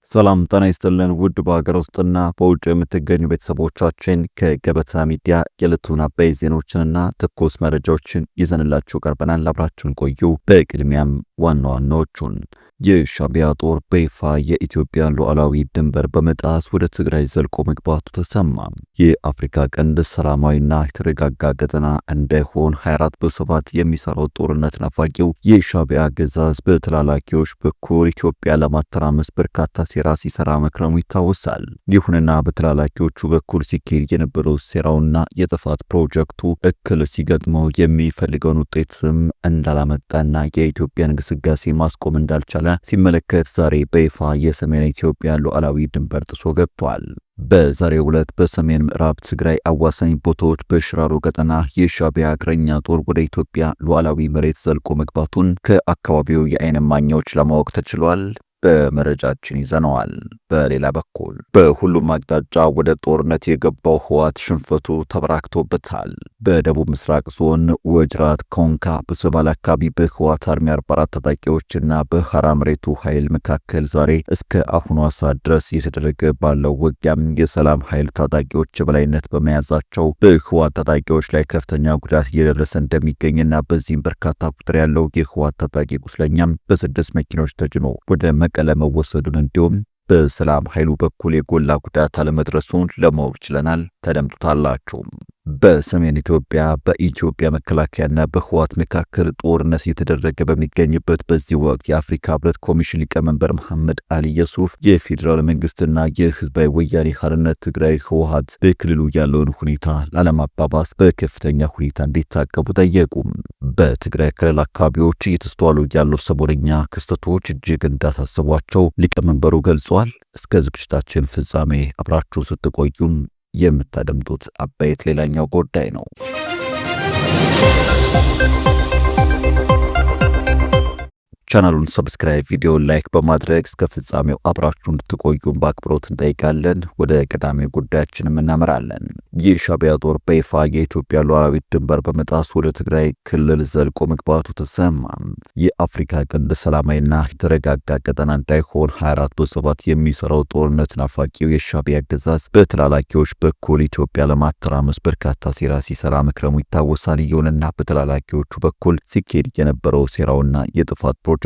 ሰላም ጤና ይስጥልን ውድ በሀገር ውስጥና በውጭ የምትገኙ ቤተሰቦቻችን ከገበታ ሚዲያ የዕለቱን አበይት ዜናዎችንና ትኩስ መረጃዎችን ይዘንላችሁ ቀርበናል። አብራችሁን ቆዩ። በቅድሚያም ዋና ዋናዎቹን የሻዕቢያ ጦር በይፋ የኢትዮጵያን ሉዓላዊ ድንበር በመጣስ ወደ ትግራይ ዘልቆ መግባቱ ተሰማ። የአፍሪካ ቀንድ ሰላማዊና የተረጋጋ ቀጠና እንዳይሆን 24/7 የሚሰራው ጦርነት ናፋቂው የሻዕቢያ አገዛዝ በተላላኪዎች በኩል ኢትዮጵያ ለማተራመስ በርካታ ሴራ ሲሰራ መክረሙ ይታወሳል። ይሁንና በተላላኪዎቹ በኩል ሲካሄድ የነበረው ሴራውና የጥፋት ፕሮጀክቱ እክል ሲገጥመው የሚፈልገውን ውጤትም እንዳላመጣና የኢትዮጵያን ግስጋሴ ማስቆም እንዳልቻለ ሲመለከት ዛሬ በይፋ የሰሜን ኢትዮጵያ ሉዓላዊ ድንበር ጥሶ ገብቷል። በዛሬው ዕለት በሰሜን ምዕራብ ትግራይ አዋሳኝ ቦታዎች በሽራሮ ቀጠና የሻዕቢያ እግረኛ ጦር ወደ ኢትዮጵያ ሉዓላዊ መሬት ዘልቆ መግባቱን ከአካባቢው የዓይን እማኞች ለማወቅ ተችሏል። በመረጃችን ይዘነዋል። በሌላ በኩል በሁሉም አቅጣጫ ወደ ጦርነት የገባው ህወሓት ሽንፈቱ ተበራክቶበታል። በደቡብ ምስራቅ ዞን ወጅራት ኮንካ በተባለ አካባቢ በህወሓት አርሚ 44 ታጣቂዎችና በሐራ መሬቱ ኃይል መካከል ዛሬ እስከ አሁኗ ሰዓት ድረስ እየተደረገ ባለው ውጊያም የሰላም ኃይል ታጣቂዎች የበላይነት በመያዛቸው በህወሓት ታጣቂዎች ላይ ከፍተኛ ጉዳት እየደረሰ እንደሚገኝና በዚህም በርካታ ቁጥር ያለው የህወሓት ታጣቂ ቁስለኛም በ6 መኪኖች ተጭኖ ወደ መቀለ መወሰዱን እንዲሁም በሰላም ኃይሉ በኩል የጎላ ጉዳት አለመድረሱን ለማወቅ ችለናል። ተደምጡታላችሁ። በሰሜን ኢትዮጵያ በኢትዮጵያ መከላከያና በህወሓት መካከል ጦርነት እየተደረገ በሚገኝበት በዚህ ወቅት የአፍሪካ ህብረት ኮሚሽን ሊቀመንበር መሐመድ አሊ የሱፍ የፌዴራል መንግስትና የህዝባዊ ወያኔ ሓርነት ትግራይ ህወሓት በክልሉ ያለውን ሁኔታ ላለማባባስ በከፍተኛ ሁኔታ እንዲታቀቡ ጠየቁ። በትግራይ ክልል አካባቢዎች እየተስተዋሉ ያሉ ሰሞነኛ ክስተቶች እጅግ እንዳሳሰቧቸው ሊቀመንበሩ ገልጸዋል። እስከ ዝግጅታችን ፍጻሜ አብራችሁ ስትቆዩም የምታደምጡት አበይት ሌላኛው ጉዳይ ነው። ቻናሉን ሰብስክራይብ፣ ቪዲዮ ላይክ በማድረግ እስከ ፍጻሜው አብራችሁ እንድትቆዩን በአክብሮት እንጠይቃለን። ወደ ቀዳሚ ጉዳያችንም እናመራለን። የሻዕቢያ ጦር በይፋ የኢትዮጵያ ሉዓላዊ ድንበር በመጣስ ወደ ትግራይ ክልል ዘልቆ መግባቱ ተሰማ። የአፍሪካ ቀንድ ሰላማዊና የተረጋጋ ቀጠና እንዳይሆን 24/7 የሚሰራው ጦርነት ናፋቂው የሻዕቢያ አገዛዝ በተላላኪዎች በኩል ኢትዮጵያ ለማተራመስ በርካታ ሴራ ሲሰራ መክረሙ ይታወሳል። ይሁንና በተላላኪዎቹ በኩል ሲካሄድ የነበረው ሴራውና የጥፋት ፕሮጀክቱ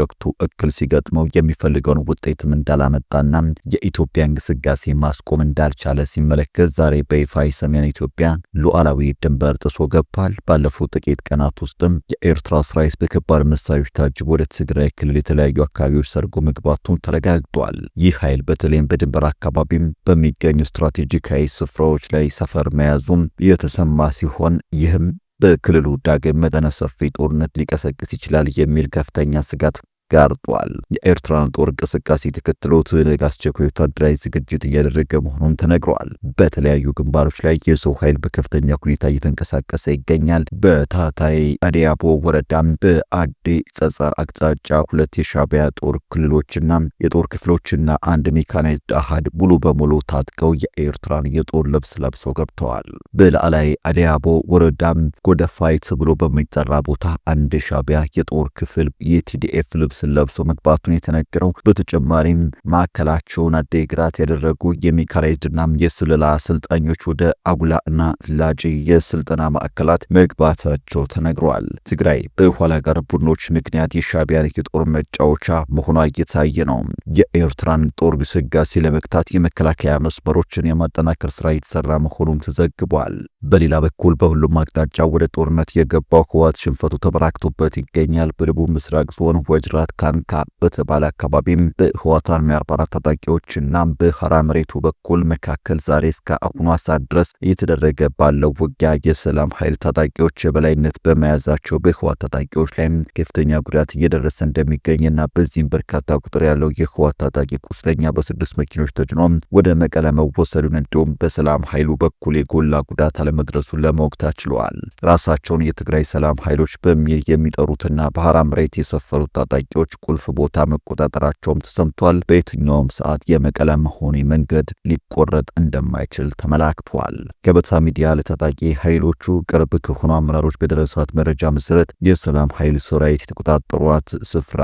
እክል ሲገጥመው የሚፈልገውን ውጤትም እንዳላመጣና የኢትዮጵያን ግስጋሴ ማስቆም እንዳልቻለ ሲመለከት ዛሬ በይፋ የሰሜን ኢትዮጵያ ሉዓላዊ ድንበር ጥሶ ገብቷል። ባለፉት ጥቂት ቀናት ውስጥም የኤርትራ ሰራዊት በከባድ መሳሪያዎች ታጅቦ ወደ ትግራይ ክልል የተለያዩ አካባቢዎች ሰርጎ መግባቱን ተረጋግጧል። ይህ ኃይል በተለይም በድንበር አካባቢም በሚገኙ ስትራቴጂካዊ ስፍራዎች ላይ ሰፈር መያዙም የተሰማ ሲሆን ይህም በክልሉ ዳግም መጠነ ሰፊ ጦርነት ሊቀሰቅስ ይችላል የሚል ከፍተኛ ስጋት ጋርጧል። የኤርትራን ጦር እንቅስቃሴ ተከትሎ ትልቅ አስቸኳይ ወታደራዊ ዝግጅት እያደረገ መሆኑን ተነግሯል። በተለያዩ ግንባሮች ላይ የሰው ኃይል በከፍተኛ ሁኔታ እየተንቀሳቀሰ ይገኛል። በታህታይ አዲያቦ ወረዳም በአዲ ጸጸር አቅጣጫ 2 የሻዕቢያ ጦር ክልሎችና የጦር ክፍሎችና አንድ ሜካናይዝድ አሃድ ሙሉ በሙሉ ታጥቀው የኤርትራን የጦር ልብስ ለብሰው ገብተዋል። በላዕላይ አዲያቦ ወረዳም ጎደፋይት ብሎ በሚጠራ ቦታ አንድ የሻዕቢያ የጦር ክፍል የቲዲኤፍ ልብስ ለብሶ መግባቱን የተነገረው። በተጨማሪም ማዕከላቸውን አዲግራት ያደረጉ የሜካናይዝድና የስለላ አሰልጣኞች ወደ አጉላ እና ላጂ የስልጠና ማዕከላት መግባታቸው ተነግሯል። ትግራይ በኋላ ጋር ቡድኖች ምክንያት የሻዕቢያን የጦር መጫወቻ መሆኗ እየታየ ነው። የኤርትራን ጦር ግስጋሴ ለመግታት የመከላከያ መስመሮችን የማጠናከር ስራ የተሰራ መሆኑን ተዘግቧል። በሌላ በኩል በሁሉም አቅጣጫ ወደ ጦርነት የገባው ህወሓት ሽንፈቱ ተበራክቶበት ይገኛል። በደቡብ ምስራቅ ዞን ወጅራት ካንካ በተባለ አካባቢም በህወሓት አርሚ 44 ታጣቂዎችና በሐራ መሬቱ በኩል መካከል ዛሬ እስከ አሁኗ ሰዓት ድረስ እየተደረገ ባለው ውጊያ የሰላም ኃይል ታጣቂዎች የበላይነት በመያዛቸው በህወሓት ታጣቂዎች ላይ ከፍተኛ ጉዳት እየደረሰ እንደሚገኝና በዚህም በርካታ ቁጥር ያለው የህወሓት ታጣቂ ቁስለኛ በ6 መኪኖች ተጭኖ ወደ መቀለ መወሰዱን እንዲሁም በሰላም ኃይሉ በኩል የጎላ ጉዳት አለመድረሱን ለማወቅ ተችሏል። ራሳቸውን የትግራይ ሰላም ኃይሎች በሚል የሚጠሩትና በሐራ መሬት የሰፈሩት ታጣቂዎች ታጣቂዎች ቁልፍ ቦታ መቆጣጠራቸውም ተሰምቷል። በየትኛውም ሰዓት የመቀለ መሆኒ መንገድ ሊቆረጥ እንደማይችል ተመላክቷል። ገበታ ሚዲያ ለታጣቂ ኃይሎቹ ቅርብ ከሆኑ አመራሮች በደረሳት መረጃ መሰረት የሰላም ኃይል ሰራዊት የተቆጣጠሯት ስፍራ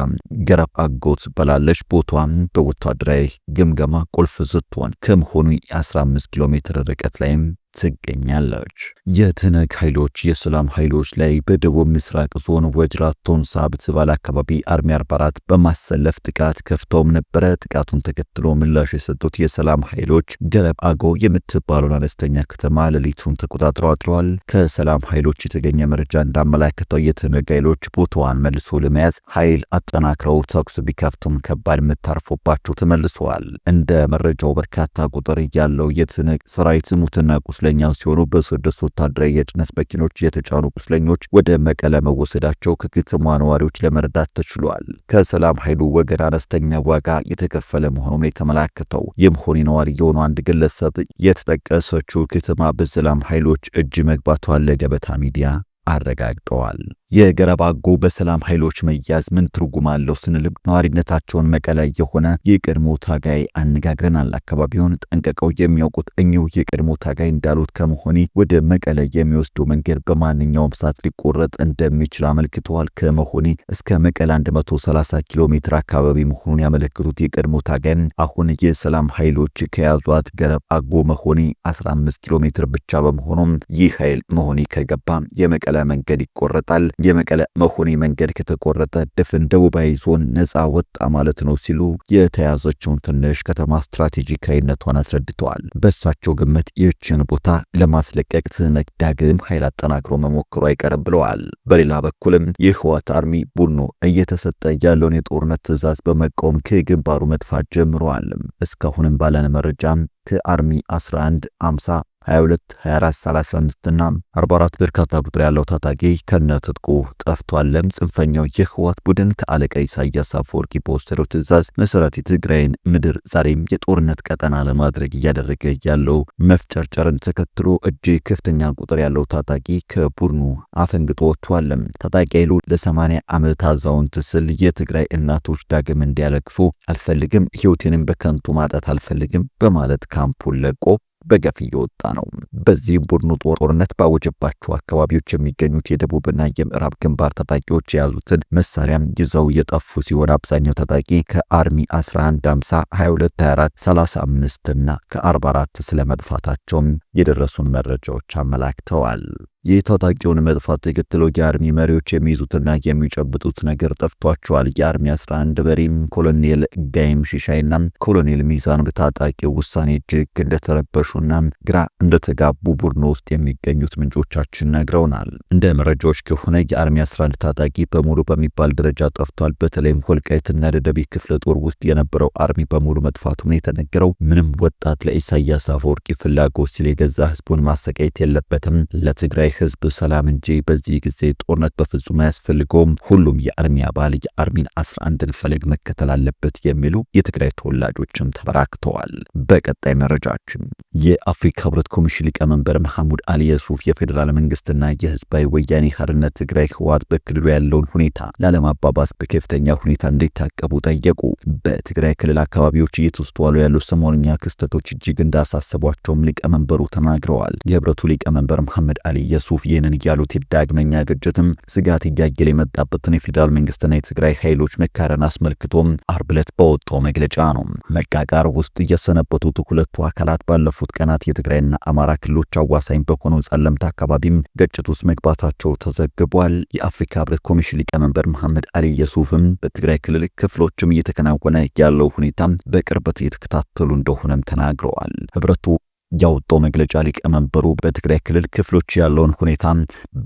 ገረብ አጎ ትባላለች። ቦታዋም በወታደራዊ ግምገማ ቁልፍ ስትሆን ከመሆኑ 15 ኪሎ ሜትር ርቀት ላይም ትገኛለች። የትነግ ኃይሎች የሰላም ኃይሎች ላይ በደቡብ ምስራቅ ዞን ወጅራት ቶንሳ በተባለ አካባቢ አርሚ 44 በማሰለፍ ጥቃት ከፍተውም ነበረ። ጥቃቱን ተከትሎ ምላሽ የሰጡት የሰላም ኃይሎች ገረብ አጎ የምትባለውን አነስተኛ ከተማ ሌሊቱን ተቆጣጥረው አድረዋል። ከሰላም ኃይሎች የተገኘ መረጃ እንዳመላከተው የትነግ ኃይሎች ቦታዋን መልሶ ለመያዝ ኃይል አጠናክረው ተኩስ ቢከፍቱም ከባድ ምታርፎባቸው ተመልሰዋል። እንደ መረጃው በርካታ ቁጥር ያለው የትነግ ሰራዊት ሙትና ቁስለኛ ሲሆኑ በስድስት ወታደራዊ የጭነት መኪኖች የተጫኑ ቁስለኞች ወደ መቀለ መወሰዳቸው ከከተማ ነዋሪዎች ለመረዳት ተችሏል። ከሰላም ኃይሉ ወገን አነስተኛ ዋጋ የተከፈለ መሆኑን የተመላከተው የመሆኒ ነዋሪ የሆኑ አንድ ግለሰብ የተጠቀሰችው ከተማ በሰላም ኃይሎች እጅ መግባቷን ለገበታ ሚዲያ አረጋግጠዋል። የገረብ አጎ በሰላም ኃይሎች መያዝ ምን ትርጉም አለው ስንል ነዋሪነታቸውን መቀለ የሆነ የቀድሞ ታጋይ አነጋግረናል። አካባቢውን ጠንቀቀው የሚያውቁት እኚሁ የቀድሞ ታጋይ እንዳሉት ከመሆኒ ወደ መቀለ የሚወስደው መንገድ በማንኛውም ሰዓት ሊቆረጥ እንደሚችል አመልክተዋል። ከመሆኒ እስከ መቀለ 130 ኪሎ ሜትር አካባቢ መሆኑን ያመለክቱት የቀድሞ ታጋይ አሁን የሰላም ኃይሎች ከያዟት ገረብ አጎ መሆኒ 15 ኪሎ ሜትር ብቻ በመሆኑም ይህ ኃይል መሆኒ ከገባ የመቀለ መንገድ ይቆረጣል። የመቀለ መሆኒ መንገድ ከተቆረጠ ድፍን ደቡባዊ ዞን ነፃ ወጣ ማለት ነው ሲሉ የተያዘችውን ትንሽ ከተማ ስትራቴጂካዊነቷን አስረድተዋል። በእሳቸው ግምት ይህችን ቦታ ለማስለቀቅ ትነግ ዳግም ኃይል አጠናክሮ መሞከሩ አይቀርም ብለዋል። በሌላ በኩልም የህወሓት አርሚ ቡድኑ እየተሰጠ ያለውን የጦርነት ትዕዛዝ በመቃወም ከግንባሩ መጥፋት ጀምረዋል። እስካሁንም ባለን መረጃ ከአርሚ 11 50 22 24 35 እና 44 በርካታ ቁጥር ያለው ታጣቂ ከነትጥቁ ጠፍቷል። ጽንፈኛው የህወሓት ቡድን ከአለቃ ኢሳያስ አፈወርቂ በወሰደው ትዕዛዝ መሰረት የትግራይን ምድር ዛሬም የጦርነት ቀጠና ለማድረግ እያደረገ ያለው መፍጨርጨርን ተከትሎ እጅግ ከፍተኛ ቁጥር ያለው ታጣቂ ከቡድኑ አፈንግጦ ወጥቷል። ታጣቂ ኃይሉ ለ80 ዓመት አዛውንት ስል የትግራይ እናቶች ዳግም እንዲያለቅፉ አልፈልግም፣ ህይወቴንም በከንቱ ማጣት አልፈልግም በማለት ካምፑን ለቆ በገፍ እየወጣ ነው። በዚህ ቡድኑ ጦርነት ባወጀባቸው አካባቢዎች የሚገኙት የደቡብና የምዕራብ ግንባር ታጣቂዎች የያዙትን መሳሪያም ይዘው የጠፉ ሲሆን አብዛኛው ታጣቂ ከአርሚ 11 50 22 24 35 እና ከ44 ስለመጥፋታቸውም የደረሱን መረጃዎች አመላክተዋል። የታጣቂውን መጥፋት ተከትሎ የአርሚ መሪዎች የሚይዙትና የሚጨብጡት ነገር ጠፍቷቸዋል። የአርሚ 11 በሪም ኮሎኔል ጋይም ሺሻይና ኮሎኔል ሚዛን በታጣቂው ውሳኔ እጅግ እንደተረበሹና ግራ እንደተጋቡ ቡድኑ ውስጥ የሚገኙት ምንጮቻችን ነግረውናል። እንደ መረጃዎች ከሆነ የአርሚ 11 ታጣቂ በሙሉ በሚባል ደረጃ ጠፍቷል። በተለይም ወልቃይትና ደደቢት ክፍለ ጦር ውስጥ የነበረው አርሚ በሙሉ መጥፋቱን የተነገረው ምንም ወጣት ለኢሳያስ አፈወርቂ ፍላጎት ሲል የገዛ ህዝቡን ማሰቃየት የለበትም፣ ለትግራይ ህዝብ ሰላም እንጂ በዚህ ጊዜ ጦርነት በፍጹም አያስፈልገውም፣ ሁሉም የአርሚ አባል የአርሚን 11ን ፈለግ መከተል አለበት የሚሉ የትግራይ ተወላጆችም ተበራክተዋል። በቀጣይ መረጃችን የአፍሪካ ህብረት ኮሚሽን ሊቀመንበር መሐሙድ አሊ የሱፍ የፌዴራል መንግስትና የህዝባዊ ወያኔ ሓርነት ትግራይ ህወሓት በክልሉ ያለውን ሁኔታ ላለማባባስ በከፍተኛ ሁኔታ እንዲታቀቡ ጠየቁ። በትግራይ ክልል አካባቢዎች እየተስተዋሉ ያሉ ሰሞንኛ ክስተቶች እጅግ እንዳሳሰቧቸውም ሊቀመንበሩ ተናግረዋል። የህብረቱ ሊቀመንበር መሐሙድ አሊ የሱፍ ይህንን ያሉት ዳግመኛ ግጭትም ስጋት እያየለ የመጣበትን የፌዴራል መንግስትና የትግራይ ኃይሎች መካረን አስመልክቶም አርብ ዕለት በወጣው መግለጫ ነው። መቃቃር ውስጥ እየሰነበቱት ሁለቱ አካላት ባለፉት ቀናት የትግራይና አማራ ክልሎች አዋሳኝ በሆነው ጸለምት አካባቢም ግጭት ውስጥ መግባታቸው ተዘግቧል። የአፍሪካ ህብረት ኮሚሽን ሊቀመንበር መሐሙድ አሊ የሱፍም በትግራይ ክልል ክፍሎችም እየተከናወነ ያለው ሁኔታ በቅርበት እየተከታተሉ እንደሆነም ተናግረዋል። ህብረቱ ያወጣው መግለጫ ሊቀመንበሩ በትግራይ ክልል ክፍሎች ያለውን ሁኔታ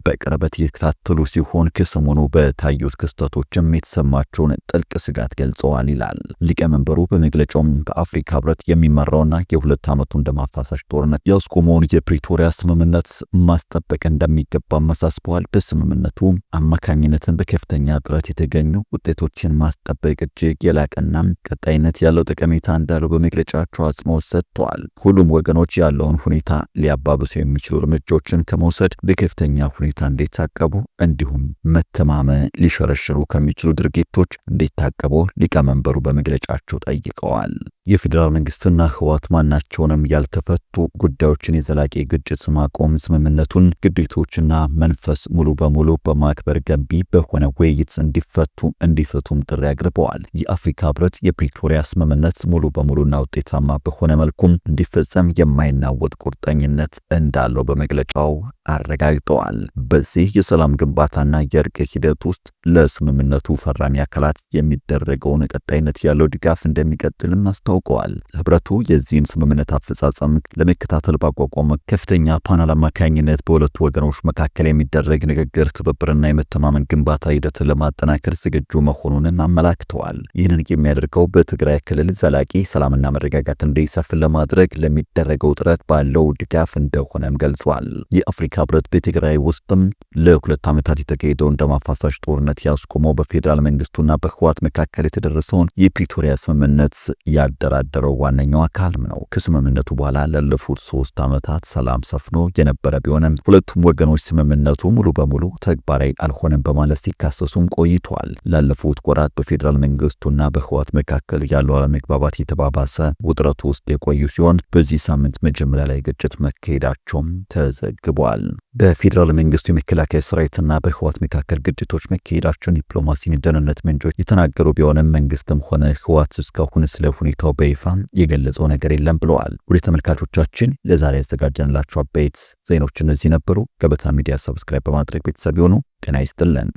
በቅርበት እየተከታተሉ ሲሆን ከሰሞኑ በታዩት ክስተቶችም የተሰማቸውን ጥልቅ ስጋት ገልጸዋል ይላል። ሊቀመንበሩ በመግለጫው በአፍሪካ ህብረት የሚመራውና የሁለት ዓመቱን ደም አፋሳሽ ጦርነት ያስቆመውን የፕሪቶሪያ ስምምነት ማስጠበቅ እንደሚገባ አሳስበዋል። በስምምነቱ አማካኝነትን በከፍተኛ ጥረት የተገኙ ውጤቶችን ማስጠበቅ እጅግ የላቀና ቀጣይነት ያለው ጠቀሜታ እንዳለው በመግለጫቸው አጽንኦት ሰጥተዋል። ሁሉም ወገኖች ያለውን ሁኔታ ሊያባብሱ የሚችሉ እርምጃዎችን ከመውሰድ በከፍተኛ ሁኔታ እንዲታቀቡ እንዲሁም መተማመን ሊሸረሽሩ ከሚችሉ ድርጊቶች እንዲታቀቡ ሊቀመንበሩ በመግለጫቸው ጠይቀዋል። የፌዴራል መንግስትና ህወሓት ማናቸውንም ያልተፈቱ ጉዳዮችን የዘላቂ ግጭት ማቆም ስምምነቱን ግዴቶችና መንፈስ ሙሉ በሙሉ በማክበር ገንቢ በሆነ ውይይት እንዲፈቱም ጥሪ አቅርበዋል። የአፍሪካ ህብረት የፕሪቶሪያ ስምምነት ሙሉ በሙሉና ውጤታማ በሆነ መልኩም እንዲፈጸም የማይናወጥ ቁርጠኝነት እንዳለው በመግለጫው አረጋግጠዋል። በዚህ የሰላም ግንባታና የእርቅ ሂደት ውስጥ ለስምምነቱ ፈራሚ አካላት የሚደረገውን ቀጣይነት ያለው ድጋፍ እንደሚቀጥልም አስታውቀዋል። ህብረቱ የዚህን ስምምነት አፈጻጸም ለመከታተል ባቋቋመ ከፍተኛ ፓናል አማካኝነት በሁለቱ ወገኖች መካከል የሚደረግ ንግግር፣ ትብብርና የመተማመን ግንባታ ሂደትን ለማጠናከር ዝግጁ መሆኑን አመላክተዋል። ይህንን የሚያደርገው በትግራይ ክልል ዘላቂ ሰላምና መረጋጋት እንዲሰፍን ለማድረግ ለሚደረገው ጥረት ባለው ድጋፍ እንደሆነም ገልጿል። የአፍሪካ ህብረት በትግራይ ውስጥም ለ2 ዓመታት የተካሄደውን ደም አፋሳሽ ጦርነት ያስቆመው በፌዴራል መንግስቱና በህወሓት መካከል የተደረሰውን የፕሪቶሪያ ስምምነት ያደራደረው ዋነኛው አካልም ነው። ከስምምነቱ በኋላ ላለፉት 3 ዓመታት ሰላም ሰፍኖ የነበረ ቢሆንም ሁለቱም ወገኖች ስምምነቱ ሙሉ በሙሉ ተግባራዊ አልሆነም በማለት ሲካሰሱም ቆይቷል። ላለፉት ወራት በፌዴራል መንግስቱና በህወሓት መካከል ያለው አለመግባባት የተባባሰ ውጥረቱ ውስጥ የቆዩ ሲሆን በዚህ ሳምንት መጀመሪያ ላይ ግጭት መካሄዳቸውም ተዘግቧል። በፌዴራል መንግስቱ የመከላከያ ሰራዊትና በህወሓት መካከል ግጭቶች መካሄዳቸውን ዲፕሎማሲና ደህንነት ምንጮች የተናገሩ ቢሆንም መንግስትም ሆነ ህወሓት እስካሁን ስለ ሁኔታው በይፋ የገለጸው ነገር የለም ብለዋል። ወደ ተመልካቾቻችን ለዛሬ ያዘጋጀንላችሁ አበይት ዜናዎች እነዚህ ነበሩ። ገበታ ሚዲያ ሰብስክራይብ በማድረግ ቤተሰብ ይሁኑ። ጤና ይስጥልን።